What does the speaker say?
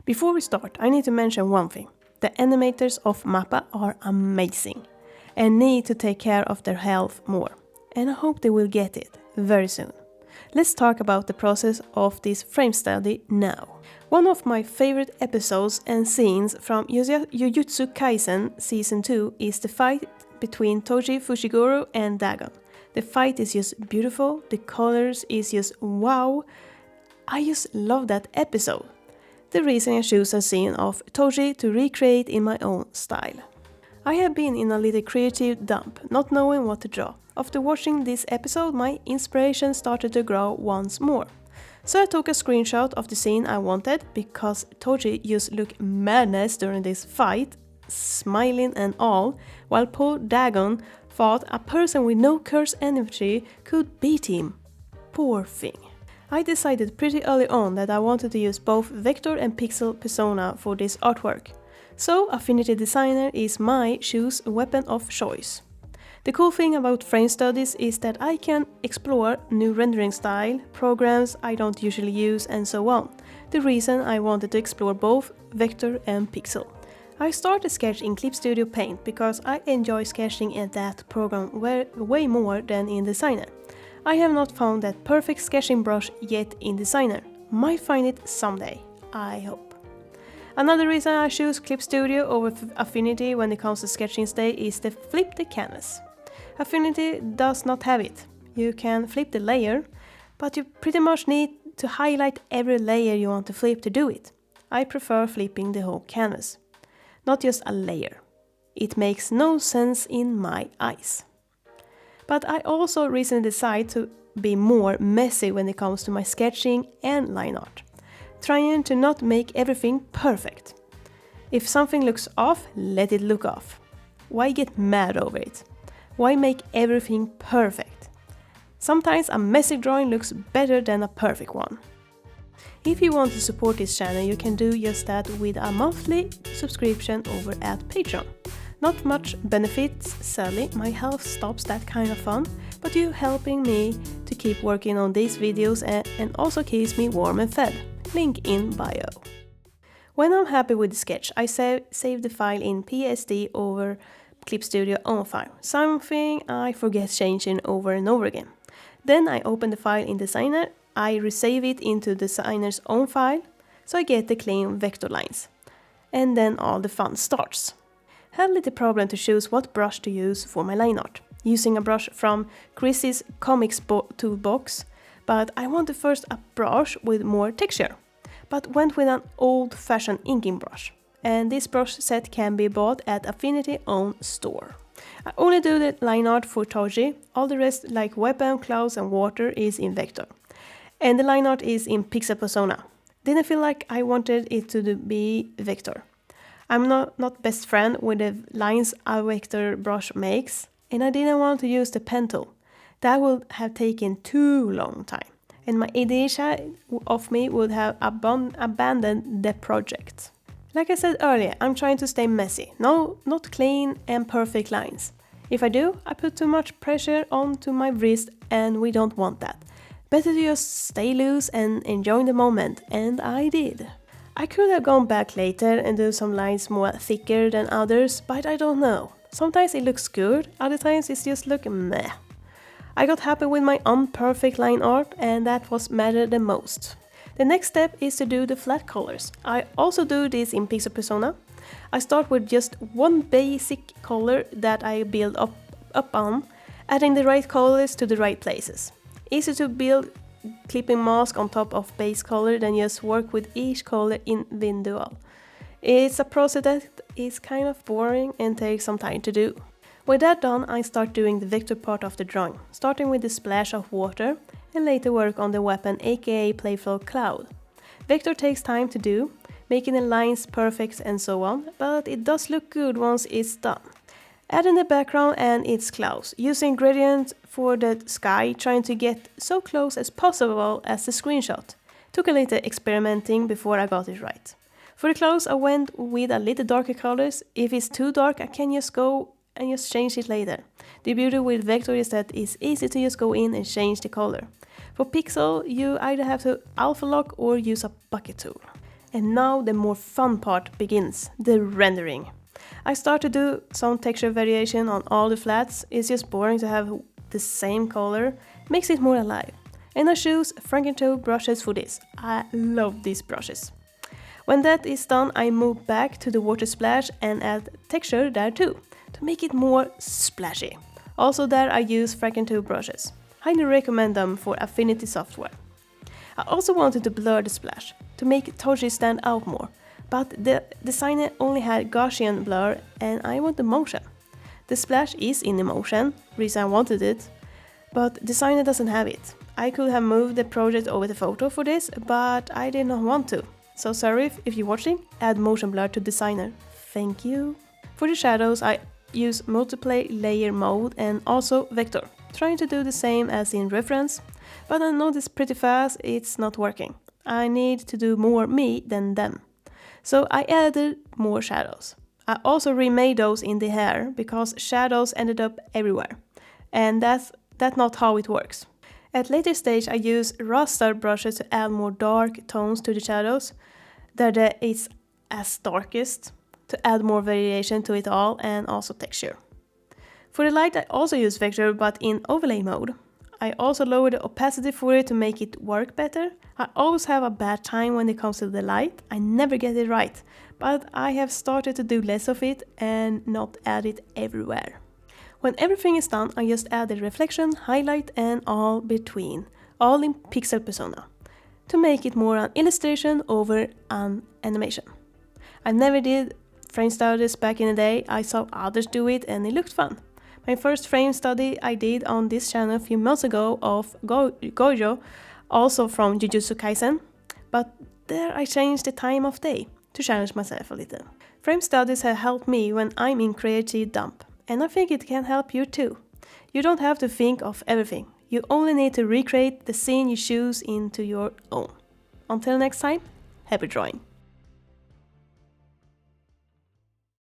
Before we start, I need to mention one thing. The animators of Mappa are amazing and need to take care of their health more. And I hope they will get it very soon. Let's talk about the process of this frame study now. One of my favorite episodes and scenes from Jujutsu Kaisen Season 2 is the fight between Toji Fushiguro and Dagon. The fight is just beautiful, the colors is just wow. I just love that episode. The reason I choose a scene of Toji to recreate in my own style. I have been in a little creative dump, not knowing what to draw. After watching this episode, my inspiration started to grow once more. So I took a screenshot of the scene I wanted, because Toji just looked madness during this fight, smiling and all, while poor Dagon thought a person with no curse energy could beat him. Poor thing. I decided pretty early on that I wanted to use both vector and pixel persona for this artwork. So Affinity Designer is my choose weapon of choice. The cool thing about frame studies is that I can explore new rendering style, programs I don't usually use and so on. The reason I wanted to explore both vector and pixel. I started sketch in Clip Studio Paint because I enjoy sketching in that program way more than in Designer. I have not found that perfect sketching brush yet in Designer. Might find it someday, I hope. Another reason I choose Clip Studio over Affinity when it comes to sketching today is the flip the canvas. Affinity does not have it. You can flip the layer, but you pretty much need to highlight every layer you want to flip to do it. I prefer flipping the whole canvas, not just a layer. It makes no sense in my eyes. But I also recently decided to be more messy when it comes to my sketching and line art, trying to not make everything perfect. If something looks off, let it look off. Why get mad over it? Why make everything perfect? Sometimes a messy drawing looks better than a perfect one. If you want to support this channel, you can do just that with a monthly subscription over at Patreon. Not much benefits, sadly, my health stops that kind of fun, but you're helping me to keep working on these videos and also keeps me warm and fed. Link in bio. When I'm happy with the sketch, I save the file in PSD over Clip Studio own file, something I forget changing over and over again. Then I open the file in Designer, I resave it into Designer's own file, so I get the clean vector lines. And then all the fun starts. Had a little problem to choose what brush to use for my line art, using a brush from Chris's Comics toolbox, but I wanted first a brush with more texture, but went with an old-fashioned inking brush. And this brush set can be bought at Affinity own store. I only do the line art for Toji, all the rest like weapon, clouds and water is in vector. And the line art is in pixel persona. Didn't feel like I wanted it to be vector. I'm not best friend with the lines a vector brush makes, and I didn't want to use the pen tool. That would have taken too long time, and my ADHD of me would have abandoned the project. Like I said earlier, I'm trying to stay messy. No, not clean and perfect lines. If I do, I put too much pressure onto my wrist, and we don't want that. Better to just stay loose and enjoy the moment, and I did. I could have gone back later and do some lines more thicker than others, but I don't know. Sometimes it looks good, other times it just looks meh. I got happy with my imperfect line art, and that was mattered the most. The next step is to do the flat colors. I also do this in Pixel Persona. I start with just one basic color that I build up on, adding the right colors to the right places. Easy to build clipping mask on top of base color, then just work with each color individual. It's a process that is kind of boring and takes some time to do. With that done, I start doing the vector part of the drawing, starting with the splash of water and later work on the weapon aka playful cloud. Vector takes time to do, making the lines perfect and so on, but it does look good once it's done. Add in the background and its clouds, using gradient for the sky, trying to get so close as possible as the screenshot. Took a little experimenting before I got it right. For the clouds I went with a little darker colors. If it's too dark I can just go and just change it later. The beauty with vector is that it's easy to just go in and change the color. For pixel you either have to alpha lock or use a bucket tool. And now the more fun part begins, the rendering. I start to do some texture variation on all the flats. It's just boring to have the same color, makes it more alive. And I choose Franken-2 brushes for this. I love these brushes. When that is done, I move back to the water splash and add texture there too, to make it more splashy. Also there I use Franken-2 brushes. Highly recommend them for Affinity software. I also wanted to blur the splash, to make Toji stand out more, but the designer only had Gaussian blur and I want the motion. The splash is in the motion, reason I wanted it, but designer doesn't have it. I could have moved the project over the photo for this, but I did not want to. So sorry if you're watching, add motion blur to designer. Thank you. For the shadows I use multiply layer mode and also vector, trying to do the same as in reference, but I noticed pretty fast it's not working. I need to do more me than them. So I added more shadows. I also remade those in the hair because shadows ended up everywhere. And that's not how it works. At later stage I use raster brushes to add more dark tones to the shadows, that it's as darkest, to add more variation to it all and also texture. For the light I also use vector but in overlay mode. I also lower the opacity for it to make it work better. I always have a bad time when it comes to the light, I never get it right, but I have started to do less of it and not add it everywhere. When everything is done, I just add the reflection, highlight and all between, all in pixel persona, to make it more an illustration over an animation. I never did frame studies back in the day, I saw others do it and it looked fun. My first frame study I did on this channel a few months ago of Gojo, also from Jujutsu Kaisen, but there I changed the time of day to challenge myself a little. Frame studies have helped me when I'm in creative dump, and I think it can help you too. You don't have to think of everything, you only need to recreate the scene you choose into your own. Until next time, happy drawing!